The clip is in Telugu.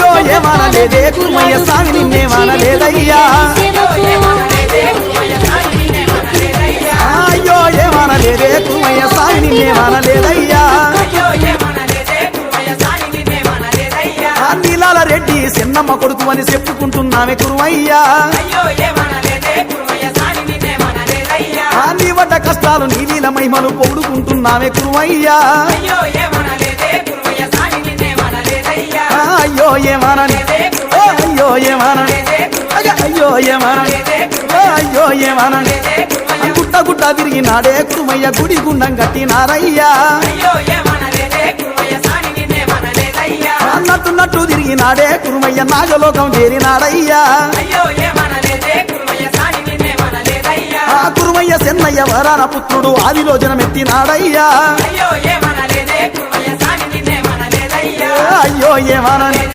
అయ్యో ఏమనలేదే కురుమయ్య స్వామి నిన్నేమనలేదయ్యా అయ్యో ఏమనలేదే కురుమయ్య స్వామి నిన్నేమనలేదయ్యా నీలాల రెడ్డి చిన్నమ్మ కొడుకు అని చెప్పుకుంటున్నామే కురుమయ్యా నీ వడ్డ కష్టాలు నీ నీల మహిమలు పొగుడుకుంటున్నామే కురుమయ్యా అయ్యో ఏమనని అయ్యో ఏమనని అయ్యో ఏమనని అయ్యో ఏమనని గుట్ట గుట్ట తిరిగినాడే కురుమయ్య గుడి గుండం కట్టినారయ్యా అన్నట్టున్నట్టు తిరిగినాడే కురుమయ్య నాగలోకం చేరినాడయ్యా ఆ కురుమయ్య చెన్నయ్య వరాన పుత్రుడు ఆదిలో జనమెత్తినాడయ్యా అయ్యో ఏమనని